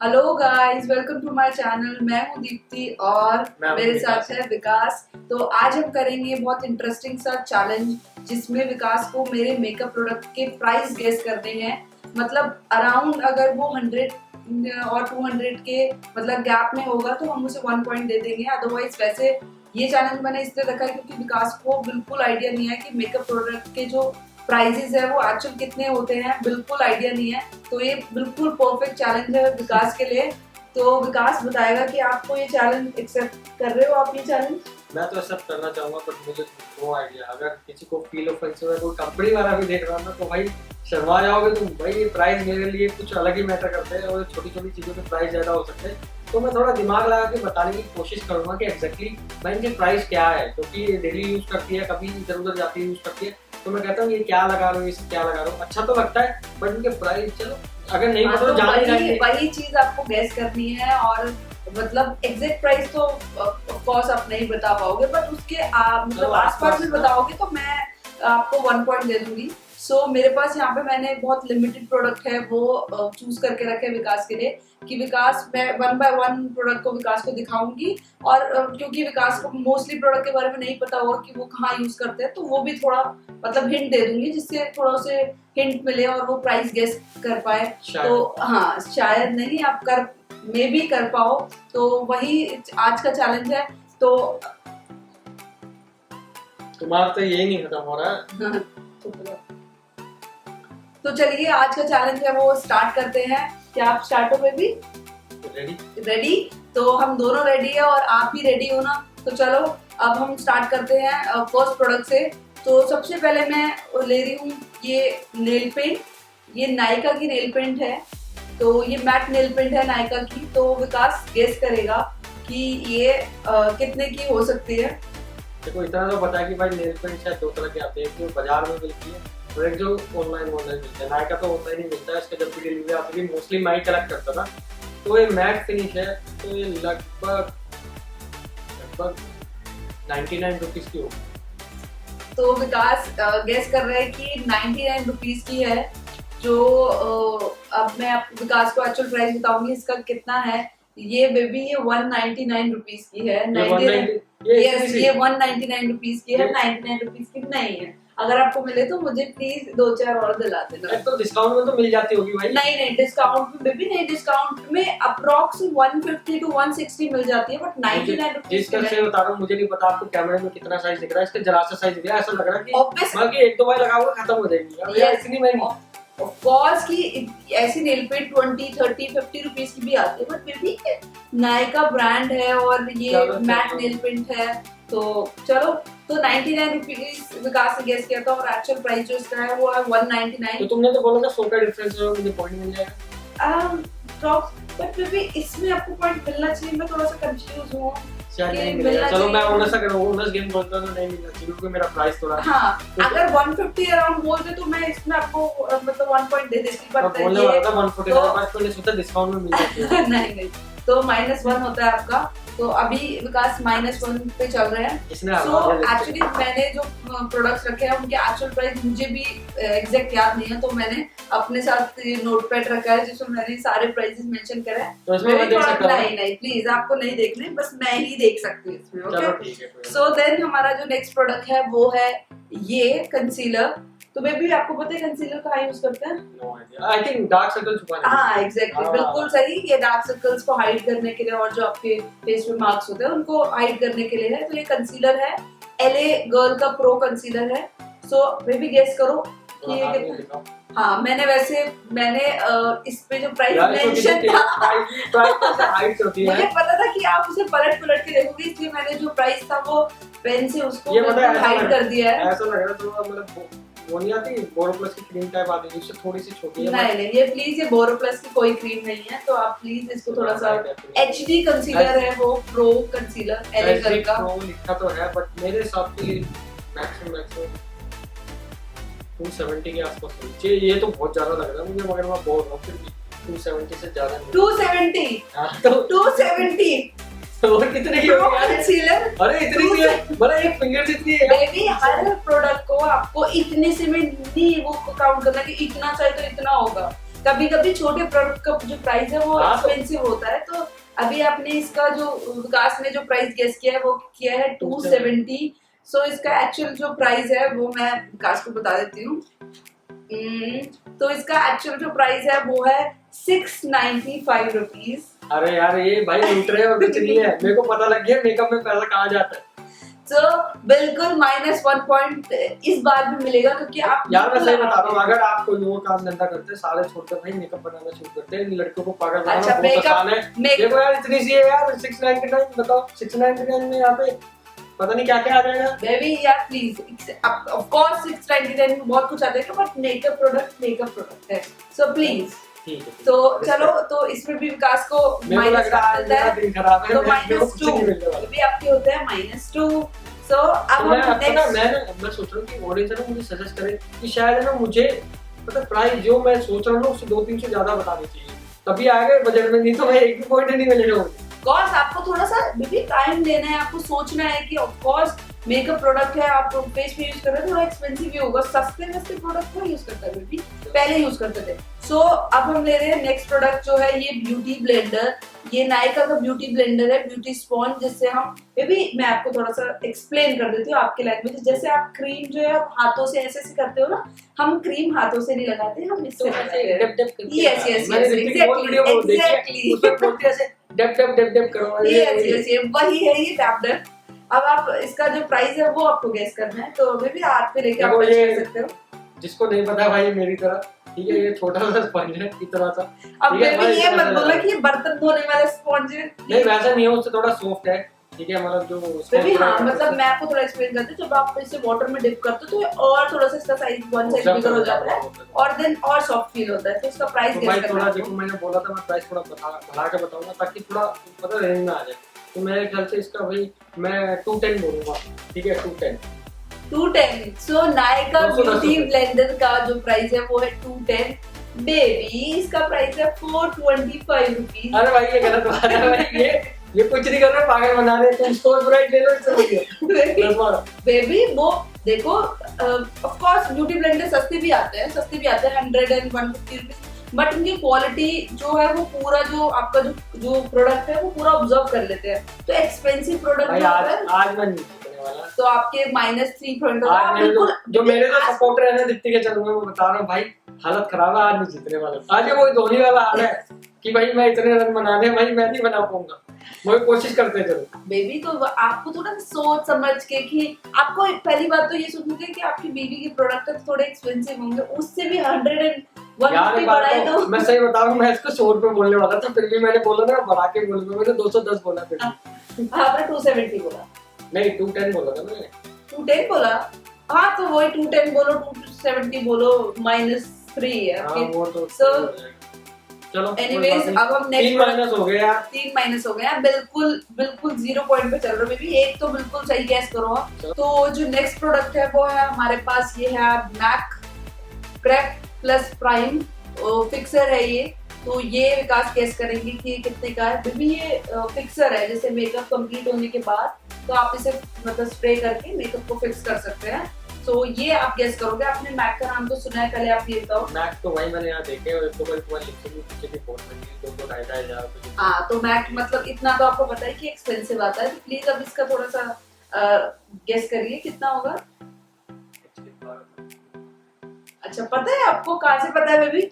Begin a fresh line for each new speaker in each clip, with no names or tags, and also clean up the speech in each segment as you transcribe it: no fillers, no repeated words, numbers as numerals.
Hello guys, welcome to my channel. मैं हूँ दीप्ति और
मैं
मेरे
विकास।
साथ है विकास। तो आज हम करेंगे बहुत इंटरेस्टिंग सा चैलेंज जिसमें विकास को मेरे मेकअप प्रोडक्ट के प्राइस गेस करने हैं। मतलब अराउंड अगर वो 100 और 200 के मतलब गैप में होगा तो हम उसे 1 पॉइंट दे देंगे। अदरवाइज वैसे ये चैलेंज मैंने इसलिए रखा है क्योंकि विकास को बिल्कुल आइडिया नहीं है कि मेकअप प्रोडक्ट के जो प्राइजेस है वो एक्चुअल कितने होते हैं, बिल्कुल आइडिया नहीं है। तो ये बिल्कुल परफेक्ट चैलेंज है विकास के लिए। तो विकास बताएगा कि आपको ये चैलेंज एक्सेप्ट कर रहे हो आप ये चैलेंज?
मैं तो एक्सेप्ट करना चाहूंगा बट मुझे नो आइडिया। अगर किसी को फील ऑफेंसिव है, कोई कंपनी वाला भी देख रहा है ना, तो भाई शर्मा जाओगे तुम। भाई ये प्राइस मेरे लिए कुछ अलग ही मैटर करते हैं और छोटी छोटी चीज़ों के प्राइस ज़्यादा हो सकते हैं। तो मैं थोड़ा दिमाग लगा के बताने की कोशिश करूंगा कि एग्जैक्टली भाई इनके प्राइस क्या है, क्योंकि ये डेली यूज़ करती है, कभी इधर उधर जाती है यूज़ करती है। तो मैं कहता हूँ ये क्या लगा रहा हूँ, ये क्या लगा रहा हूँ, अच्छा तो लगता है बट इनके प्राइस चलो अगर नहीं पता तो जान ही जाएंगे।
वही चीज आपको गेस करनी है और मतलब एग्जैक्ट प्राइस तो ऑफ कोर्स आप नहीं बता पाओगे, बट उसके मतलब आसपास में बताओगे तो मैं आपको 1 पॉइंट दे दूंगी। सो मेरे पास यहाँ पे मैंने बहुत लिमिटेड प्रोडक्ट है वो चूज करके रखे विकास के लिए कि विकास मैं 1 बाय 1 प्रोडक्ट को विकास को दिखाऊंगी। और क्योंकि विकास को मोस्टली प्रोडक्ट के बारे में नहीं पता होगा कि वो कहाँ यूज करते हैं, तो वो भी थोड़ा मतलब हिंट दे दूंगी जिससे थोड़ा उसे हिंट मिले और वो प्राइस गेस कर पाए। तो हाँ, शायद नहीं, आप कर मे भी कर पाओ। तो वही आज का चैलेंज है। तो
तुम्हारा तो यही नहीं खत्म हो रहा है।
तो चलिए आज का चैलेंज है वो स्टार्ट करते हैं। क्या आप स्टार्ट हो बेबी? रेडी? तो हम दोनों रेडी है और आप भी रेडी हो ना? तो चलो अब हम स्टार्ट करते हैं फर्स्ट प्रोडक्ट से। तो सबसे पहले मैं ले रही हूँ ये नेल पेंट। ये नायका की नेल पेंट है। तो ये मैट नेल पेंट है नायका की। तो विकास गेस करेगा कि ये कितने की हो सकती है।
देखो इतना तो पता है कि भाई नेल पेंट शायद 2 तरह के आते हैं, एक जो बाजार में मिलती है और एक जो ऑनलाइन मिलता है। नायका तो ऑनलाइन ही मिलता है, इसका जब भी डिलीवरी आती है मोस्टली मैं ही कलेक्ट करता था। तो ये मैट फिनिश है, तो ये लगभग 99 रुपीज की होगी।
तो विकास गेस कर रहे हैं कि 99 रुपीज की है। जो अब मैं आपको विकास को एक्चुअल प्राइस बताऊंगी इसका कितना है। ये बेबी ये 199 रुपीज की है। ये 199 रुपीज की है, 99 रुपीज की नहीं है। अगर आपको मिले तो मुझे प्लीज 2-4 और दिला देना।
तो डिस्काउंट में तो मिल जाती होगी भाई।
नहीं, डिस्काउंट में बेबी नहीं, डिस्काउंट में अप्रोक्स 150 to 160 मिल जाती है, बट 99 रुपीज।
जिस तरह से बता रहा हूँ मुझे नहीं पता आपको कैमरे में कितना साइज दिख रहा है, इसका जरा सा साइज दिख रहा है, ऐसा लग रहा है कि बाकी 1-2 बार लगाओगे खत्म हो जाएगी। यार इतनी महंगी
ऑफ कोर्स की ऐसी नेल पेंट 20, 30, 50 रुपीज की भी आती है, बट बेबी नायका ब्रांड है और ये मैट नेल पेंट है। तो चलो, तो 99 रुपीज विकास ने गेस किया था और एक्चुअल प्राइस जो इसका है वो है 199।
तो तुमने तो बोला था 100 का डिफरेंस है, मुझे पॉइंट मिल जाएगा।
बट बेबी इसमें आपको पॉइंट मिलना चाहिए। मैं थोड़ा सा कंफ्यूज हूँ।
चलो मैं ओनस अगर ओनस गेम बोलता हूं तो नहीं मिलना चाहिए क्योंकि मेरा प्राइस थोड़ा।
हाँ, अगर 150 अराउंड बोलते तो मैं इसमें आपको मतलब 1 पॉइंट दे देती, बट
बोलने वाला था 140 का, बस मैंने सोचा डिस्काउंट में मिल जाती है।
नहीं, तो -1 होता है आपका। तो अभी विकास -1 पे चल रहे हैं। सो एक्चुअली मैंने जो प्रोडक्ट्स रखे हैं उनके एक्चुअल प्राइस मुझे भी एग्जैक्ट याद नहीं है, तो मैंने अपने साथ नोटपैड रखा है जिसमें मैंने सारे प्राइसेस मेंशन करे हैं।
तो इसमें मैं देख सकता हूं?
नहीं प्लीज, आपको नहीं देखने, बस मैं ही देख सकती हूँ इसमें। ओके, सो देन हमारा जो नेक्स्ट प्रोडक्ट है वो है ये कंसीलर। तो मैं भी आपको पता है कंसीलर कहाँ यूज करते हैं?
No idea. I think dark circle छुपाने।
हाँ एग्जैक्टली, बिल्कुल सही। ये डार्क सर्कल्स को हाइड करने के लिए और जो आपके फेस पे मार्क्स होते हैं उनको हाइड करने के लिए है। तो ये कंसीलर है, LA गर्ल का प्रो कंसीलर है। सो बेबी गेस करो कि ये कितना। हाँ, मैंने इस पे जो प्राइस मेंशन था मुझे पता था कि आप उसे पलट के देखोगे, इसलिए मैंने जो प्राइस था वो पेन से उसको हाइड कर दिया है।
ऐसा लग रहा था मतलब वो नहीं आती बोरोप्लस की क्रीम टाइप आती है, उससे थोड़ी सी छोटी है।
नहीं, ये प्लीज ये बोरोप्लस की कोई क्रीम नहीं है। तो आप प्लीज इसको थोड़ा सा HD कंसीलर है वो, प्रो कंसीलर LA गर्ल का।
प्रो लिखा तो है बट मेरे हिसाब से मैक्सिमम 270 के आसपास होनी चाहिए। ये तो बहुत ज्यादा लग रहा है मुझे, मगर मैं बोल रहा हूँ फिर भी 270 से ज्यादा नहीं।
270?
हाँ, तो
270
और कितने की होगी यार
कंसीलर?
अरे इतनी की है, मतलब एक फिंगर जितनी है
बेबी। हर प्रोडक्ट को आपको इतने से में नहीं वो काउंट करना कि इतना चाहिए तो इतना होगा। कभी कभी छोटे प्रोडक्ट का जो प्राइस है वो
हाँ, तो-
एक्सपेंसिव होता है। तो अभी आपने इसका जो विकास ने जो प्राइस गेस किया है वो किया है 270। सो इसका एक्चुअल जो प्राइस है वो मैं विकास को बता देती हूँ। तो इसका एक्चुअल जो प्राइस है वो है 695 रुपीज।
अरे यार ये भाई लूट रहे हो, कुछ नहीं है, मेरे को पता लग गया मेकअप में पैसा कहाँ जाता है।
तो बिल्कुल -1 पॉइंट इस बार भी मिलेगा, क्योंकि आप
यार मैं सही बता रहा हूँ, अगर आप कोई और काम धंधा करते हैं सारे छोड़कर भाई मेकअप बनाना शुरू करते हैं, इन लड़कियों को पागल बनाना
अच्छा,
बहुत आसान है।
make-
देखो यार इतनी सी है यार 699, बताओ 699 में यहाँ पे पता नहीं क्या क्या आ जाएगा।
बेबी यार प्लीज, ऑफ कोर्स 699 में बहुत कुछ आ जाएगा, बट मेकअप प्रोडक्ट है, सो प्लीज।
ठीक है,
तो चलो, तो इसमें भी विकास को
मेरे को लग
माइनस
रहा है
मिलता
मेरा
है,
दिन खराब है,
तो
मेरे को कुछ नहीं मिलने वाला।
-2 भी आपके होते हैं -2। सो अब
तो
हम
मैं पता
नेक्स्ट
मैं सोच रहा हूँ कि ऑडियंस है ना मुझे सजेस्ट करे कि शायद है ना मुझे मतलब प्राइस जो मैं सोच रहा हूँ ना उससे 2-300 ज्यादा बतानी चाहिए, तभी आगे बजट में, नहीं तो भाई एक भी पॉइंट नहीं मिलेगा मुझे।
कोर्स आपको थोड़ा सा बेबी टाइम लेना है, आपको सोचना है कि ऑफ कोर्स मेकअप प्रोडक्ट है, आप फेस पे यूज कर रहे हैं, थोड़ा एक्सपेंसिव भी होगा, सस्ते प्रोडक्ट को यूज करता है बेबी, पहले यूज करते थे। सो अब हम ले रहे हैं नेक्स्ट प्रोडक्ट जो है ये ब्यूटी ब्लेंडर। ये नायका का ब्यूटी ब्लेंडर है, ब्यूटी स्पॉन्ज, जिससे हम बेबी मैं आपको थोड़ा सा एक्सप्लेन कर देती हूँ आपके लैंग्वेज। जैसे आप क्रीम जो है आप हाथों से ऐसे ऐसे करते हो ना, हम क्रीम हाथों से नहीं लगाते, हम इससे लगाते हैं। Yes, exactly. वही है ये टैप डैप। अब आप इसका जो प्राइस है वो आपको गेस करना है, तो अभी भी हाथ पे लेके आप
देखो
टच
ये-
कर सकते हो।
जिसको नहीं पता भाई मेरी तरह, ठीक है, ये छोटा सा स्पंज है इतना सा।
अब
ठीक है,
बेबी
भाई,
ये मत
समझ
बोला
आया।
कि ये बर्तन धोने वाला स्पॉन्ज है।
नहीं वैसा नहीं है, उससे थोड़ा सॉफ्ट है, ठीक है, मतलब जो
बेबी हाँ, मतलब मैं आपको थोड़ा एक्सप्लेन करती हूँ। जब आप इसे वाटर में डिप करते हो तो ये और थोड़ा सा इसका साइज वन साइज बिगर हो जाता है और देन और सॉफ्ट फील होता है। तो इसका प्राइस
तो भाई
गेस
थोड़ा
करना
देखो, मैंने बोला था मैं प्राइस थोड़ा बढ़ा के बताऊंगा ताकि थोड़ा पता रेंज में आ जाए। तो मेरे ख्याल से इसका भाई मैं 210 बोलूंगा, ठीक है 210।
210। सो नायका
210
ब्यूटी
रुपए।
ब्लेंडर का जो प्राइस है वो है 210। बेबी इसका प्राइस है 425 रुपीज।
अरे भाई ये गलत बात है भाई, ये कुछ नहीं कर रहा, पागल बना रहे, तुम स्टोर प्राइस ले लो इससे बढ़िया।
बेबी वो देखो, ऑफ कोर्स ब्यूटी ब्लेंडर सस्ते भी आते हैं 100 and 150 रुपीज, बट उनकी क्वालिटी जो है वो पूरा जो आपका जो प्रोडक्ट है वो पूरा ऑब्जर्व कर लेते हैं। तो एक्सपेंसिव प्रोडक्ट
भाई
जो होता है
आज मैं नहीं जीतने वाला।
तो आपके -3 पॉइंट होगा।
आज
आप
मेरे
बिल्कुल
जो मेरे जो सपोर्टर है ना दीप्ति के चैनल में, वो बता रहा हूँ भाई हालत खराब है, आज नहीं जीतने वाला। आज ये वही धोनी वाला हाल है कि भाई मैं इतने रन बनाने, भाई मैं नहीं बना पाऊंगा, मैं कोशिश करते चलो।
बेबी तो आपको थोड़ा सोच समझ के कि आपको पहली बात तो ये सोचनी चाहिए कि आपकी बीवी के प्रोडक्ट थोड़े एक्सपेंसिव होंगे, उससे भी 101
यार
रुपये
एक बात
बढ़ाए
तो
तो
मैं सही बता रहा हूँ, मैं इसको 100 रुपए बोलने वाला था, फिर भी मैंने बोला ना बढ़ा के बोलूंगा, मैंने 210 बोला, फिर
आपने 270 बोला,
नहीं 210 बोला था मैंने।
210 बोला। हाँ तो वही 210 बोलो 270 बोलो, -3 है
हाँ
आपके।
वो तो
So,
चलो
एनीवेज अब हम
3
नेक्स्ट
माइनस हो गए यार।
3 माइनस हो गए हैं, बिल्कुल 0 पॉइंट पे चल रहे हो बेबी। एक तो बिल्कुल सही गैस करो आप। तो जो नेक्स्ट प्रोडक्ट है वो है हमारे पास, ये है Mac crack plus prime fixer है ये। तो ये विकास गैस करेंगे कि ये कितने का है बेबी। ये फिक्सर है, जैसे मेकअप कंप्लीट होने के बाद तो आप इसे मतलब स्प्रे करके मेकअप को फिक्स कर सकते हैं। तो ये आप गेस करोगे। आपने मैक का नाम तो सुना है, पहले आप ये बताओ।
मैक तो भाई मैंने यहाँ देखे और इसको कोई लिखते भी पीछे की फोन में नहीं, 2-2 हजार कुछ।
हाँ तो मैक मतलब इतना तो आपको पता है कि एक्सपेंसिव आता है, तो प्लीज अब इसका थोड़ा सा गेस करिए कितना होगा। अच्छा पता है आपको, कहाँ से पता है बेबी?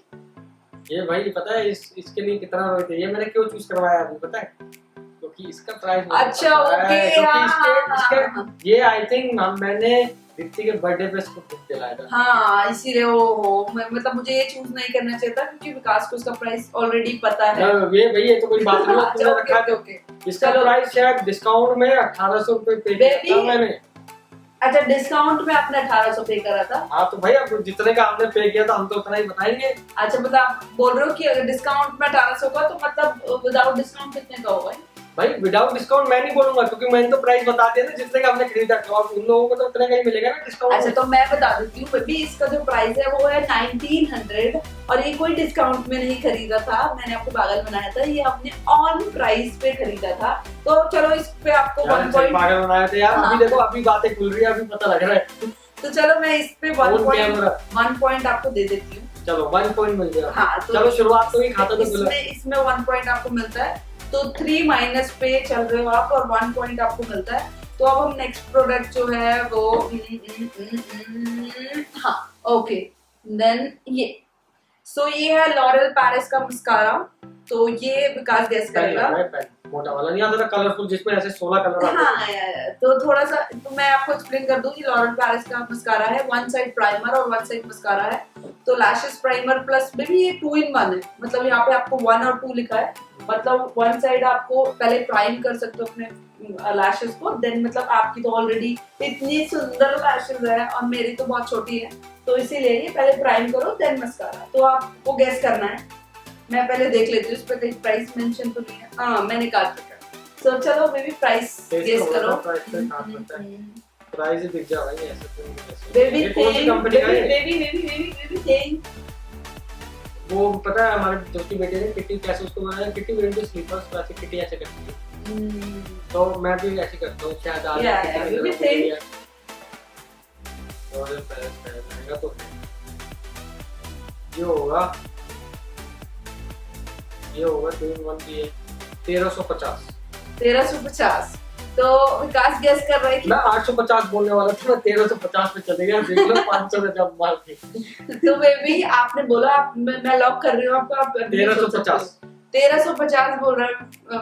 ये भाई पता है इसके लिए कितना रोए थे, ये मैंने क्यों चूज करवाया अभी पता है, क्योंकि इसका प्राइस
अच्छा ओके,
ये आई थिंक मैंने दीप्ति के बर्थडे पे इसको गिफ्ट दिलाया था।
हाँ इसीलिए वो मतलब मुझे ये चूज नहीं करना चाहिए था, क्योंकि विकास को इसका प्राइस ऑलरेडी पता है।
ये भाई ये तो कोई बात नहीं है,
अच्छा,
तुमने रखा
ओके,
है।
ओके।
इसका
चलो।
प्राइस शायद डिस्काउंट में 1800 रुपए पे किया था
Baby।
मैंने।
अच्छा डिस्काउंट में आपने 1800 पे करा था।
हाँ तो भाई अब जितने का आपने पे किया था हम तो उतना ही बताएंगे।
अच्छा मतलब आप बोल रहे हो कि अगर डिस्काउंट में 1800 का, तो मतलब विदाउट डिस्काउंट कितने का होगा?
भाई विदाउट डिस्काउंट मैं नहीं बोलूंगा, क्योंकि मैंने तो प्राइस बता दिया ना जितने का आपने खरीदा, तो आप उन लोगों को तो उतने का ही मिलेगा ना डिस्काउंट।
अच्छा तो मैं बता देती हूँ बेबी, इसका जो प्राइस है वो है 1900 और ये कोई डिस्काउंट में नहीं खरीदा था, मैंने आपको पागल बनाया था, ये हमने ऑन प्राइस पे खरीदा था। तो चलो इस पे आपको 1 पॉइंट
पागल बनाए थे यार।
हाँ।
अभी देखो अभी बातें खुल रही है, अभी पता लग रहा है।
तो चलो मैं इस पे 1
On camera।
पॉइंट आपको दे देती हूँ।
चलो 1 पॉइंट मिल गया।
हाँ, तो
चलो शुरुआत तो ही खाता तो बोला।
इसमें 1 पॉइंट आपको मिलता है, तो 3 माइनस पे चल रहे हो आप और 1 पॉइंट आपको मिलता है। तो अब हम नेक्स्ट प्रोडक्ट जो है वो हाँ ओके देन ये ये है लॉरेल पेरिस का मस्कारा। तो ये विकास गैस करेगा।
मोटा वाला नहीं आता था कलरफुल जिसमें ऐसे 16 कलर आते
हाँ, तो थोड़ा सा तो मैं आपको एक्सप्लेन कर दूं कि लॉरेल पेरिस का मस्कारा है, 1 साइड प्राइमर और 1 साइड मस्कारा है। तो लैशेस प्राइमर प्लस बेबी ये 2 in 1 है, मतलब यहाँ पे आपको 1 और 2 लिखा है। मतलब 1 साइड आपको पहले प्राइम कर सकते हो अपने लैशेस को, देन मतलब आपकी तो ऑलरेडी इतनी सुंदर लैशेस है और मेरी तो बहुत छोटी है, तो इसीलिए ये पहले प्राइम करो देन मस्कारा। तो आपको गैस करना है, मैं पहले देख लेती हूँ इस पे कहीं प्राइस मेंशन तो नहीं है। हाँ मैंने काट रखा है। तो चलो बेबी प्राइस गेस करो।
प्राइस दिख जा भाई ऐसे तो नहीं।
बेबी
कौन सी कंपनी का है?
बेबी
वो पता है हमारे दोस्त की बेटे ने किट्टी कैसे उसको बनाया, किट्टी वेयर टू स्लीपर्स वैसे किट्टी ऐसे करती है। तो मैं भी ऐसे करता हूँ शायद आज और महंगा तो ये होगा 2 in 1 भी है 1350।
तो विकास गेस कर रहे हैं कि
मैं 850 बोलने वाला था, मैं 1350 पे चले गया। देख लो 500 में जब मार के।
तो बेबी आपने बोला मैं लॉक कर रही हूँ आपको, आप 1350 बोल रहा है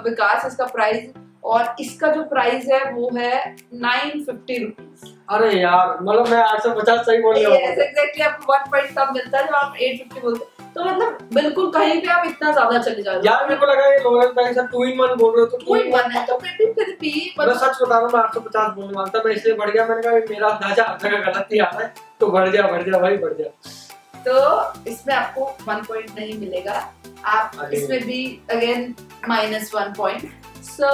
विकास इसका प्राइस, और इसका जो प्राइस है वो है 950 रुपीज।
अरे यार मतलब मैं 850 सही बोल रहा हूँ।
एग्जैक्टली आपको 1 पॉइंट कम मिलता है जब आप 850 बोलते हैं। तो मतलब बिल्कुल कहीं पे आप इतना ज्यादा चले जा रहे हो।
यार मेरे को लगा ये लॉरेल पेरिस 2 in 1 बोल रहे हो, तो
2 in 1 है तो फिर भी
मैं सच बता रहा हूँ मैं 850 बोलने वाला था, मैं इसलिए बढ़ गया। मैंने कहा मेरा अंदाजा हर जगह गलत ही आ रहा है, तो बढ़ जा भाई बढ़ जा।
तो इसमें आपको 1 पॉइंट नहीं मिलेगा, आप इसमें भी again -1 point. So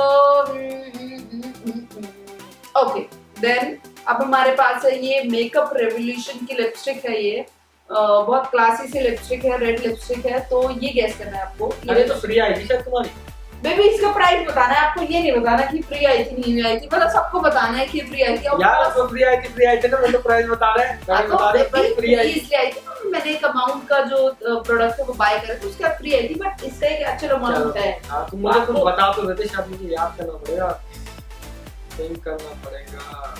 okay then अब हमारे पास है ये मेकअप रेवोल्यूशन की लिपस्टिक है। ये बहुत क्लासी सी लिपस्टिक है, रेड लिपस्टिक है। तो ये गैस करना है आपको।
ये तो फ्री आई थी शायद तुम्हारी।
बेबी इसका प्राइस बताना है आपको, ये नहीं बताना कि फ्री आई थी नहीं आई थी, मतलब सबको बताना है कि फ्री आई थी।
यार तो फ्री आई थी ना, मैं तो प्राइस बता रहा है, मैं बता रही हूं फ्री आई
थी। मैंने एक अमाउंट का जो प्रोडक्ट है वो बाय करा था, उसका फ्री आई थी, बट इसका एक एक्चुअल अमाउंट है।
हां तुम मुझे कुछ बता तो देते, शायद मुझे याद करना पड़ेगा, थिंक करना पड़ेगा।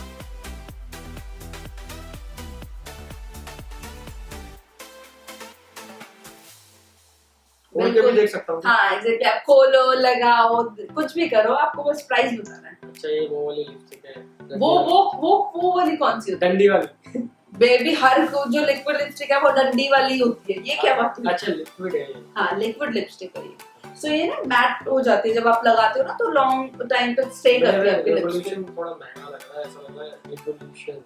बिल्कुल देख सकता हूँ।
हाँ एग्जैक्टली, आप खोलो लगाओ कुछ भी करो, आपको बस प्राइस बताना है।
अच्छा ये वो वाली लिपस्टिक है,
वो वाली कौन सी होती है?
डंडी वाली।
बेबी हर जो लिक्विड लिपस्टिक है वो डंडी वाली होती है, ये क्या बात है?
अच्छा लिक्विड है।
हाँ लिक्विड लिपस्टिक है ये। सो ये ना मैट हो जाती है जब आप लगाते हो ना, तो लॉन्ग टाइम तक स्टे करती है आपकी लिपस्टिक।
थोड़ा महंगा लग रहा है, ऐसा लग रहा है रिवोल्यूशन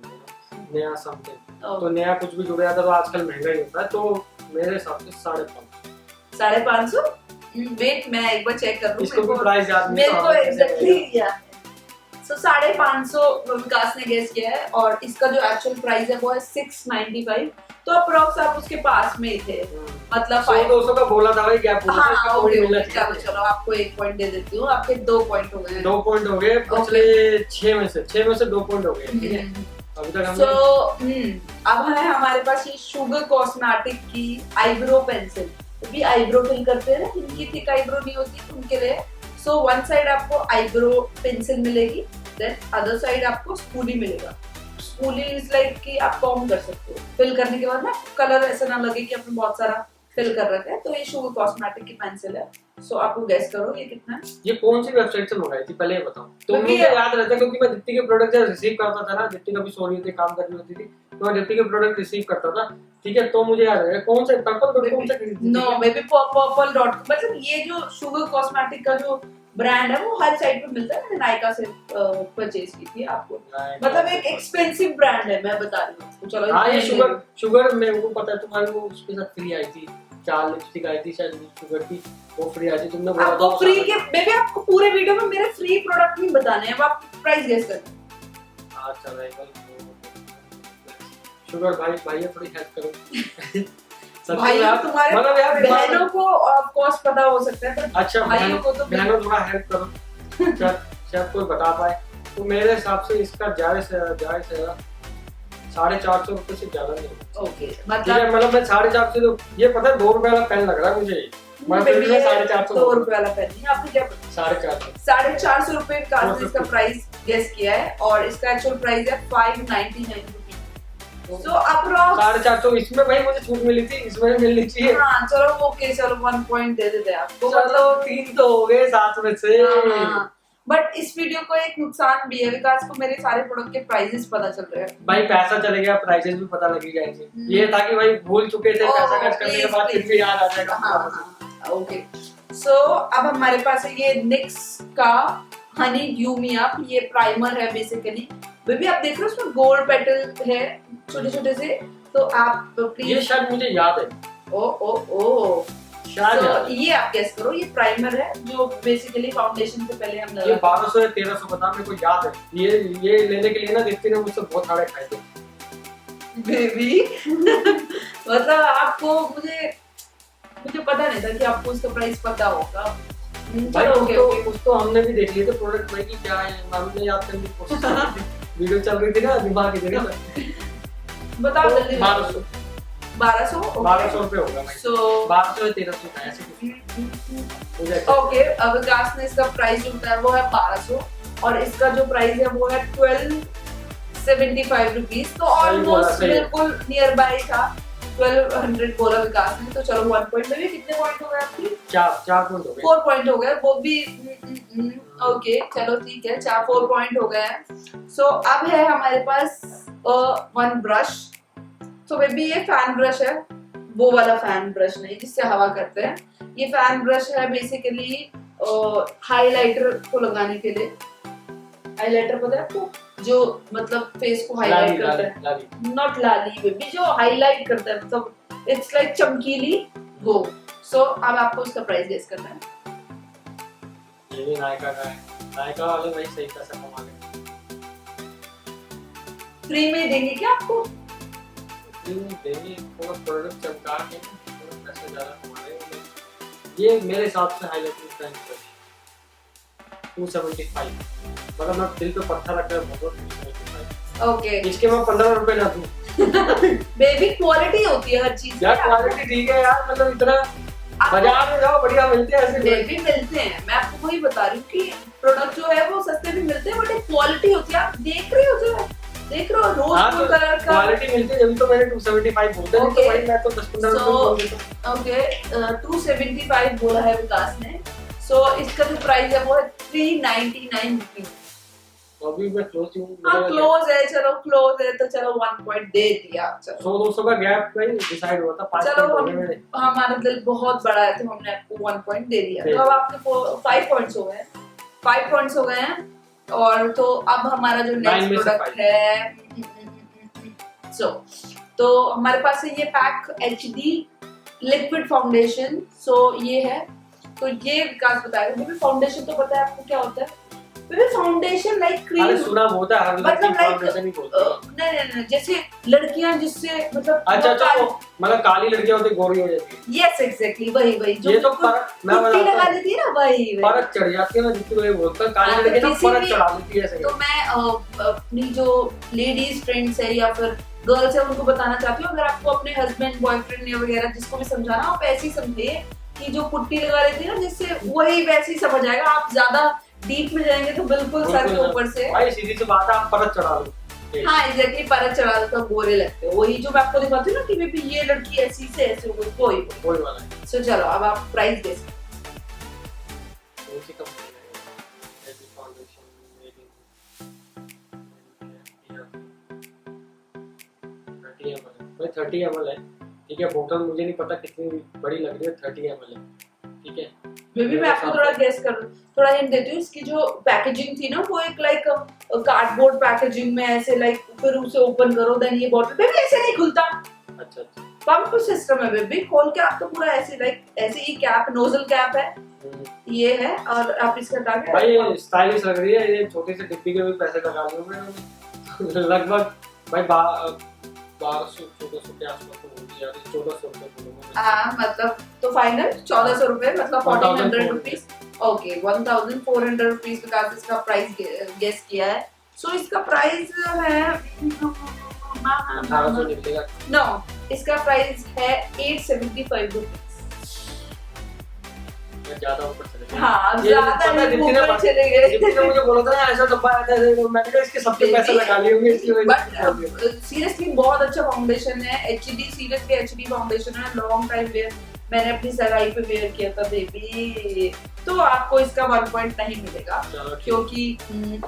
नया समथिंग। तो नया कुछ भी जुड़ जाता है तो आजकल महंगा ही होता है, तो मेरे हिसाब से
550। वेट मैं एक बार चेक कर लूं,
इसको भी प्राइस याद
मेरे को एग्जैक्टली याद है। सो 550 विकास ने गेस किया है, और इसका जो एक्चुअल प्राइस है वो है 695। तो अप्रॉक्स आप उसके पास में ही थे, मतलब
200 का बोला था भाई, गैप बोला था।
हाँ चलो आपको 1 पॉइंट दे देती हूँ, आपके 2 पॉइंट हो गए।
2 पॉइंट हो गए, पिछले 6 में से 2 पॉइंट हो गए। ठीक है अभी तक हमने
अब है हमारे पास ये शुगर कॉस्मेटिक की आईब्रो पेंसिल। भी आईब्रो फिल करते हैं ना, जिनकी थिक आईब्रो नहीं होती उनके लिए। सो 1 साइड आपको आईब्रो पेंसिल मिलेगी, देन अदर साइड आपको स्पूली मिलेगा। स्पूली इज लाइक कि आप कॉम्ब कर सकते हो, फिल करने के बाद ना कलर ऐसा ना लगे कि आपने बहुत सारा फिल कर रखा है। तो ये शुगर कॉस्मेटिक की पेंसिल है। सो आपको गैस करो ये कितना है।
ये कौन सी वेबसाइट से मंगाई थी पहले ये बताओ। तो मुझे याद रहता है क्योंकि मैं दीप्ति के प्रोडक्ट जब रिसीव करता था ना, दीप्ति कभी सो रही थी काम कर रही होती थी, तो मैं दीप्ति के प्रोडक्ट रिसीव करता था। ठीक है तो मुझे याद है कौन से पर्पल कौन से
नो बेबी पर्पल. मतलब ये जो शुगर कॉस्मेटिक का जो ब्रांड है वो हर साइड पे मिलता है। मैंने नायका से परचेज की थी आपको, मतलब एक एक्सपेंसिव ब्रांड है, मैं बता रही हूँ। चलो
हाँ ये शुगर मेरे को पता है, तुम्हारे वो उसके साथ फ्री आई थी, 4 लिपस्टिक आई थी शायद शुगर की, वो फ्री आई थी। तुमने बोला
आपको फ्री के बेबी, आपको पूरे वीडियो में मेरे फ्री प्रोडक्ट नहीं बताने हैं, अब आप प्राइस गेस करना।
अच्छा राइवल शुगर भाई ये थोड़ी हेल्प करो।
भाई तुम्हारे
मतलब यार
बहनों को कॉस्ट पता हो सकता है, पर
अच्छा
भाइयों को तो
बहनों थोड़ा हेल्प करो। शायद कोई बता पाए। तो मेरे हिसाब से इसका जायज है 450 रुपए से ज्यादा नहीं होगा।
ओके
ठीक है,
मतलब
मतलब मैं 450 तो ये पता है 2 रुपए वाला पेन लग रहा है मुझे, मैं फिर भी 450
2 रुपए वाला पेन नहीं, आपने क्या
450
450 रुपए का इसका प्राइस गेस किया है और इसका एक्चुअल प्राइस है 599 रुपीज। सो अप्रॉक्स
450 इसमें भाई मुझे छूट मिली थी, इसमें भी मिलनी चाहिए।
हाँ चलो ओके, चलो 1 पॉइंट दे देते हैं आपको,
चलो 3 तो हो गए 7 में से।
बट इस वीडियो को एक नुकसान भी है, विकास को मेरे सारे प्रोडक्ट के प्राइसेस पता चल रहे हैं।
भाई पैसा चले गया, प्राइसेस भी पता लगी जाएंगे। ये था कि भाई भूल चुके थे, पैसा खर्च करने के बाद फिर भी याद आ जाएगा।
ओके सो अब हमारे पास है ये NYX का हनी ड्यू मी अप, ये प्राइमर है बेसिकली। बेबी आप देख रहे हो उसमें गोल्ड पेटल है छोटे छोटे से, तो आप प्लीज,
ये शायद मुझे याद है,
ओ ओ ओ
शायद याद
so,
है।
ये आप गेस करो, ये प्राइमर है जो बेसिकली फाउंडेशन से पहले हम
ये
लगा
1200 या 1300 पता मेरे को याद है। ये लेने के लिए ना दीप्ति ने मुझसे बहुत सारे खाए थे।
बेबी मतलब आपको मुझे पता नहीं था कि आपको इसका प्राइस पता होगा।
भाई
चलो ओके ओके
कुछ तो हमने भी देख लिए थे प्रोडक्ट भाई की क्या है, हमने याद करने की कोशिश की थी। वीडियो चल रही थी ना दिमाग की जगह
बताओ जल्दी।
1200
1200
रुपए होगा भाई।
सो
1200 या 1300 का ऐसे कुछ मुझे
ओके, अब विकास ने इसका प्राइस जो बताया वो है 1200 और इसका जो प्राइस है वो है 1275 रुपीज। तो ऑलमोस्ट बिल्कुल नियर बाय था, 1200 बोला विकास ने। तो चलो 1 पॉइंट में भी कितने पॉइंट हो गए आपके?
4 पॉइंट हो गए।
4 पॉइंट हो गए, वो भी ओके चलो ठीक है, 4 पॉइंट हो गए हैं। सो अब है हमारे पास 1 ब्रश। तो बेबी ये फैन ब्रश है, वो वाला फैन ब्रश नहीं जिससे हवा करते हैं। ये फैन ब्रश है बेसिकली हाइलाइटर को लगाने के लिए। हाइलाइटर पता है आपको, जो मतलब फेस को हाईलाइट करता है, नॉट लाली बेबी, जो हाईलाइट करता है, मतलब इट्स लाइक चमकीली वो। सो अब आपको इसका प्राइस गेस करना है।
ये भी नायका का है, नायका वाले भाई सही पैसा कमा लेंगे।
फ्री में देंगे क्या आपको?
देंगे थोड़ा प्रोडक्ट चमका के थोड़ा पैसा ज्यादा कमा लेंगे। ये मेरे हिसाब से हाईलाइटिंग पेन ब्रश 275, मतलब मैं दिल पे पत्थर रख कर बोल रहा हूं।
ओके
इसके मैं 15 रुपए ना दूं।
बेबी क्वालिटी होती है हर चीज
यार क्वालिटी ठीक है यार, मतलब इतना बाजार में जाओ बढ़िया मिलते हैं ऐसे
बेबी मिलते हैं। मैं आपको वही बता रही हूँ कि प्रोडक्ट जो है वो सस्ते भी मिलते हैं, बट एक क्वालिटी होती है। आप देख रहे हो जो देख रहे हो रोज ब्लू कलर का
क्वालिटी मिलती है, जब तो मैंने 275 बोलते हैं, तो भाई मैं तो 10-15 रुपए बोल देता हूं।
ओके 275 बोला है विकास ने। सो इसका जो प्राइस है वो है 399 रुपीज।
तो अभी मैं क्लोज हूं।
हाँ क्लोज है, चलो क्लोज है तो चलो 1 पॉइंट दे दिया। चलो
100-200 का गैप भाई डिसाइड हुआ था। 5
चलो हमारा दिल बहुत बड़ा है तो हमने आपको 1 पॉइंट दे दिया। तो अब आपके 5 पॉइंट्स हो गए, 5 पॉइंट्स हो गए हैं। और तो अब हमारा जो नेक्स्ट प्रोडक्ट है तो हमारे पास है ये पैक HD लिक्विड फाउंडेशन। सो ये है, तो ये विकास बताएगा। बेबी फाउंडेशन तो पता है आपको क्या होता है? Baby foundation like cream.
अरे सुना होता है,
मतलब
फाउंडेशन ही बोलते हैं।
नहीं जैसे लड़कियां जिससे मतलब
अच्छा मतलब काली लड़कियां होती गोरी हो जाती है।
यस एग्जैक्टली वही जो
ये तो मैं
लगा देती है ना, वही
परत चढ़ जाती है ना, जिसको ये बोलते हैं काली लड़कियां ना परत चढ़ा देती है ऐसे।
तो मैं अपनी जो लेडीज फ्रेंड्स है या फिर गर्ल्स है उनको बताना चाहती हूँ, अगर आपको अपने हस्बैंड बॉयफ्रेंड या वगैरह जिसको भी समझाना, आप ऐसे ही समझिए कि जो पुट्टी लगा लेती है ना, जिससे वही वैसे ही समझ आएगा। आप ज्यादा डीप में जाएंगे तो बिल्कुल सर के ऊपर से
भाई सीधी सी बात है, आप परत चढ़ा लो।
हाँ एग्जैक्टली परत चढ़ा दो तो गोरे लगते हैं। वही जो मैं आपको दिखाती हूँ ना कि बेबी ये लड़की ऐसी से ऐसे हो गई, वही
वाला है।
सो चलो अब आप प्राइस गेस
कौन सी कंपनी है? एजी फाउंडेशन मेड इन 30 ml। भाई 30 ml है, ठीक है। बोतल मुझे नहीं पता कितनी बड़ी लग रही है, 30 ml है, ठीक है।
बेबी मैं आपको थोड़ा गेस कर थोड़ा हिंट देती हूँ। इसकी जो पैकेजिंग थी ना वो एक लाइक कार्डबोर्ड पैकेजिंग में ऐसे लाइक, फिर उसे ओपन करो देन ये बॉटल बेबी ऐसे नहीं खुलता।
अच्छा
पंप सिस्टम है बेबी, खोल के आप तो पूरा ऐसे लाइक ऐसे ही कैप नोजल कैप है ये है, और आप इसका टाके
भाई स्टाइलिश लग रही है। ये छोटे से डिब्बी के भी पैसे लगा लूंगा लगभग भाई 1200-1400 के आसपास तो होगी यार। 1400 रुपए बोलूंगा।
हाँ मतलब तो फाइनल 1400 रुपए, मतलब 1400 रुपीज। ओके 1400 रुपीज का इसका प्राइस गेस किया है। सो इसका प्राइस है हाँ हाँ
1800 निकलेगा।
नो, इसका प्राइस है 875 रुपीज।
ज्यादा ऊपर चले गए।
हाँ
ये
ज्यादा
पता है,
नहीं,
जितने
ऊपर
बार-
चले गए।
जितने मुझे बोला था ना ऐसा डब्बा आता है, मैंने कहा इसके सबके पैसे लगा लिए होंगे इसकी वजह से।
बट सीरियसली बहुत अच्छा फाउंडेशन है, एचडी, सीरियसली एचडी फाउंडेशन है, लॉन्ग टाइम वेयर, मैंने अपनी सगाई पे वेयर किया था बेबी। तो आपको इसका 1 पॉइंट नहीं मिलेगा
चलो ठीक।
क्योंकि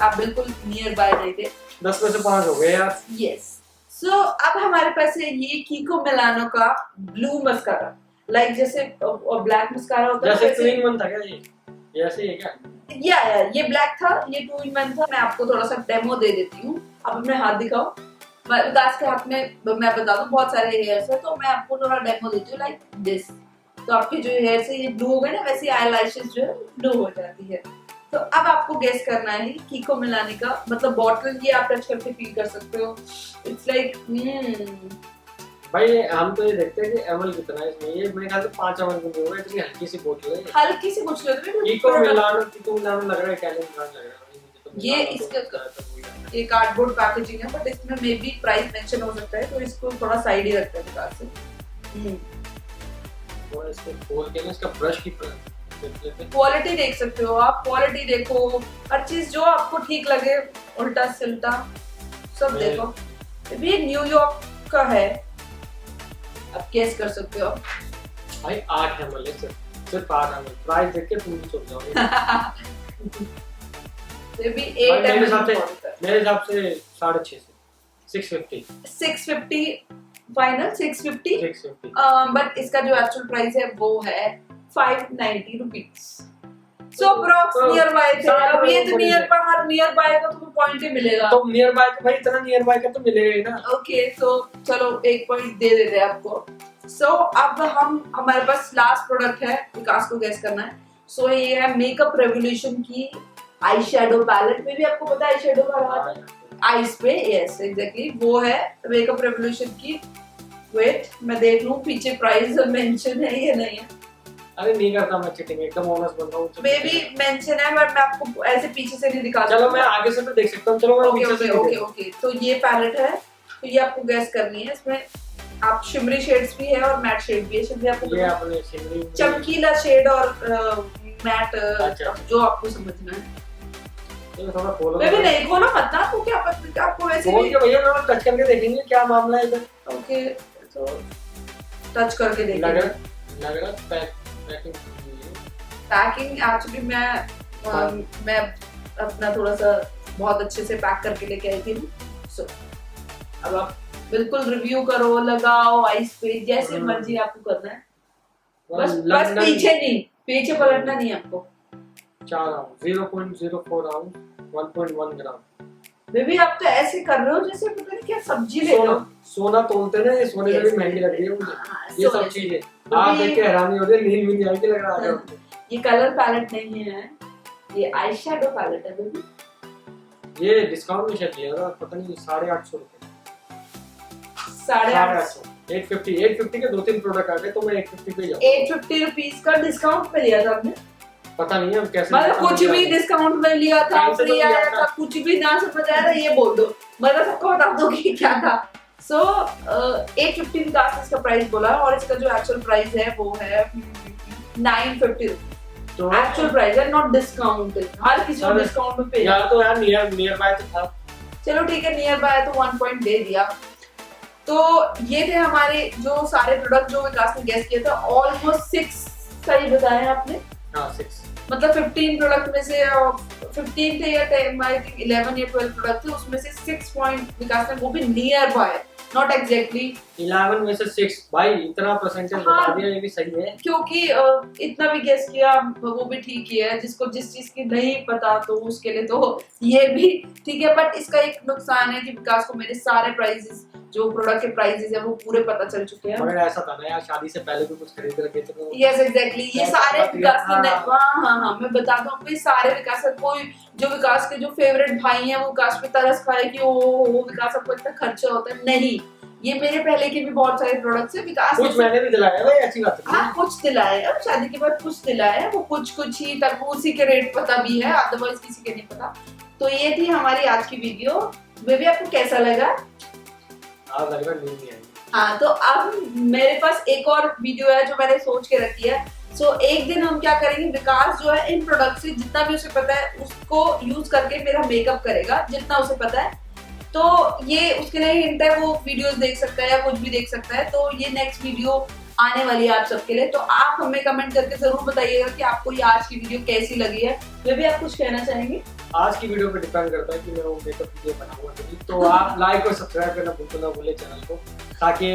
आप बिल्कुल नियर बाय नहीं थे।
10 में से 5 हो गए यार।
यस। सो अब हमारे पास है ये कीको मिलानो का ब्लू मस्कारा, लाइक जैसे ब्लैक मस्कारा होता है
जैसे
वैसे-
2 in 1 था क्या ये ऐसे ही है क्या?
या ये ब्लैक था, ये 2 in 1 था। मैं आपको थोड़ा सा डेमो दे देती हूँ, आप अपने हाथ दिखाओ। विकास के हाथ में मैं बता दूं बहुत सारे हेयर्स है, तो मैं आपको थोड़ा डेमो देती हूँ लाइक दिस। तो आपके जो हेयर से ये ब्लू हो गए ना, वैसे आईलैशेस जो है ब्लू हो जाती है। तो अब आपको गेस करना है कीको मिलाने का, मतलब बॉटल ये आप टच करके फील कर सकते हो। इट्स लाइक
भाई हम तो ये देखते हैं कि एमएल कितना है इसमें, ये मेरे ख्याल से 5 एमएल की होगा, इतनी हल्की सी बोतल है।
हल्की सी कुछ लग रही
कीको मिलानो लग रहा है, इटालियन ब्रांड लग रहा है मुझे तो।
ये
मिलानो
इसका-
तो ज़्यादातर वही आता है।
ये कार्डबोर्ड पैकेजिंग है, बट इसमें मे बी प्राइस मेंशन हो सकता है, तो इसको थोड़ा साइड ही रखते हैं विकास से।
और इसको खोल के ना इसका ब्रश की देख लेते हैं।
क्वालिटी देख सकते हो आप, क्वालिटी देखो, हर चीज जो आपको ठीक लगे, उल्टा सिल्टा सब
ये-
देखो। ये न्यूयॉर्क का है, आप गेस कर सकते हो।
भाई 8 एमएल है, सिर्फ 8 एमएल। प्राइस देख के तुम भी चल जाओगे।
ये भी
भाई
8
मेरे हिसाब से
ml,
मेरे हिसाब से 650 650
650 फाइनल 650।
650।
बट इसका जो एक्चुअल प्राइस है वो है 590 रुपीज। सो अप्रॉक्स
तो
नियर बाय थे।
सारे
अब ये तो
बड़ी
नियर
है।
पर हर नियर बाय का तुम्हें पॉइंट ही मिलेगा।
तो नियर बाय तो भाई इतना नियर बाय का तो मिलेगा ही ना।
ओके, तो चलो 1 पॉइंट दे देते हैं आपको। सो अब हमारे पास लास्ट प्रोडक्ट है, विकास को गेस करना है। सो ये है मेकअप रेवोल्यूशन की आई शेडो पैलेट। में भी आपको पता है आई शेडो का
हाँ,
आईज पे, यस एग्जैक्टली वो है मेकअप रेवोल्यूशन की। वेट मैं देख लूं पीछे प्राइस मेंशन है या नहीं है।
अरे नहीं करता मैं चीटिंग, एकदम ऑनेस्ट बन रहा हूँ।
मे बी मेंशन है, बट मैं आपको ऐसे पीछे से नहीं दिखा
चलो मैं आगे से तो देख सकता हूँ, चलो मैं
ओके
पीछे
ओके
से
ओके
देख
ओके। तो ये पैलेट है, तो ये आपको गैस करनी है। इसमें आप शिमरी शेड्स भी है और मैट शेड भी है। शिमरी आपको
ये अपने शिमरी
चमकीला शेड और मैट,
अच्छा।
जो आपको समझना है।
ये थोड़ा खोलो।
मैं भी नहीं, खोलो मत ना, आपको क्या पता, आपको वैसे
खोल
भी।
के भैया मैं टच करके देखेंगे क्या मामला है इधर।
ओके, तो टच करके
लग
देखिए।
रहा पैकिंग
पैकिंग एक्चुअली मैं अपना थोड़ा सा बहुत अच्छे से पैक करके लेके आई थी। सो अब आप बिल्कुल रिव्यू करो, लगाओ आइस पे, जैसे मर्जी आपको करना है। बस पीछे नहीं, पीछे पलटना नहीं आपको।
4 आउंस 0.04 आउंस 1.1 ग्राम।
बेबी आप तो ऐसे कर रहे हो जैसे पता नहीं क्या सब्जी ले रहे हो।
सोना तोलते ना, ये सोने से भी महंगी लग रही है मुझे।
हाँ,
ये
सोने
सब
से।
चीजें आप देख के हैरानी हो रही है, नींद भी नहीं आएगी लग रहा है मुझे।
ये कलर पैलेट नहीं है, ये आई शेडो पैलेट है बेबी।
ये डिस्काउंट में शायद दिया था, पता नहीं 850 रुपए।
850
850 के 2-3 प्रोडक्ट आ गए, तो मैं 850 पे जाऊँ।
850 रुपीज का डिस्काउंट पे लिया था हमने।
पता नहीं है कैसे,
मतलब कुछ भी डिस्काउंट में लिया था,
कहीं से तो
फ्री
लिया
आया
था।
था, कुछ भी ना समझ आया था ये बोल दो, मतलब सबको बता दो कि क्या था। सो 850 विकास इसका प्राइस बोला, और इसका जो एक्चुअल प्राइस है वो है 950।
तो
एक्चुअल प्राइस है, नॉट डिस्काउंट। हर किसी को
अरे,
डिस्काउंट में पे।
यार तो यार नियर बाय तो था।
चलो ठीक है, नियर बाय तो 1 पॉइंट दे दिया। तो ये थे हमारे जो सारे प्रोडक्ट जो विकास ने गेस किया था। ऑलमोस्ट 6 सही बताए आपने।
हाँ 6
मतलब 15 प्रोडक्ट में से 15 थे या 10 आई थिंक 11 या 12 प्रोडक्ट थे, उसमें से 6 पॉइंट विकास ने, वो भी नियर बाय, नॉट एग्जैक्टली।
11 में से 6 भाई, इतना परसेंटेज
हाँ।
बता दिया, ये भी सही है।
क्योंकि इतना भी गेस किया वो भी ठीक ही है। जिसको जिस चीज की नहीं पता तो उसके लिए तो ये भी ठीक है। बट इसका एक नुकसान है कि विकास को मेरे सारे प्राइसेस, जो प्रोडक्ट के प्राइसेस है वो पूरे पता चल चुके हैं।
मगर ऐसा था ना यार, शादी से पहले भी कुछ खरीद रखे थे तो
यस एग्जैक्टली, ये सारे विकास के
हाँ।
हाँ मैं बताता हूँ आपको, ये सारे विकास का कोई जो विकास के जो फेवरेट भाई हैं वो विकास पे तरस खाए कि वो विकास आपको इतना खर्चा होता है, नहीं। ये मेरे पहले के भी बहुत सारे प्रोडक्ट्स है विकास
कुछ मैंने भी दिलाया भाई, अच्छी बात है।
हाँ कुछ दिलाए हैं, शादी के बाद कुछ दिलाए हैं, वो कुछ ही तक उसी के रेट पता भी है, अदरवाइज किसी के नहीं पता। तो ये थी हमारी आज की वीडियो। बेबी आपको कैसा लगा?
आज लग रहा है नींद नहीं आएगी।
हाँ, तो अब मेरे पास एक और वीडियो है जो मैंने सोच के रखी है। सो एक दिन हम क्या करेंगे, विकास जो है इन प्रोडक्ट से जितना भी उसे पता है उसको यूज करके मेरा मेकअप करेगा, जितना उसे पता है। तो ये उसके लिए हिंट है, वो वीडियोस देख सकता है या कुछ भी देख सकता है। तो ये नेक्स्ट वीडियो आने वाली है आप सबके लिए, तो आप हमें कमेंट करके जरूर बताइएगा कि आपको ये आज की वीडियो कैसी लगी है। वे भी आप कुछ कहना चाहेंगे?
आज की वीडियो पे डिपेंड करता है कि मैं वो मेकअप वीडियो बनाऊंगा कि नहीं। तो आप लाइक और सब्सक्राइब करना बिल्कुल ना भूलें चैनल को, ताकि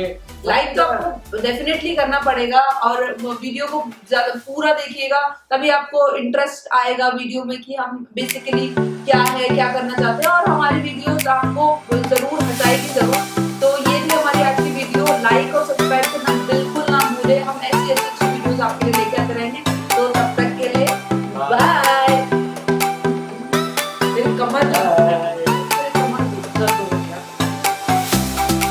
लाइक तो आपको डेफिनेटली करना पड़ेगा और वीडियो को ज्यादा पूरा देखिएगा, तभी आपको इंटरेस्ट आएगा वीडियो में कि हम बेसिकली क्या है, क्या करना चाहते हैं। और हमारी वीडियोस आपको जरूर हंसाएगी जरूर।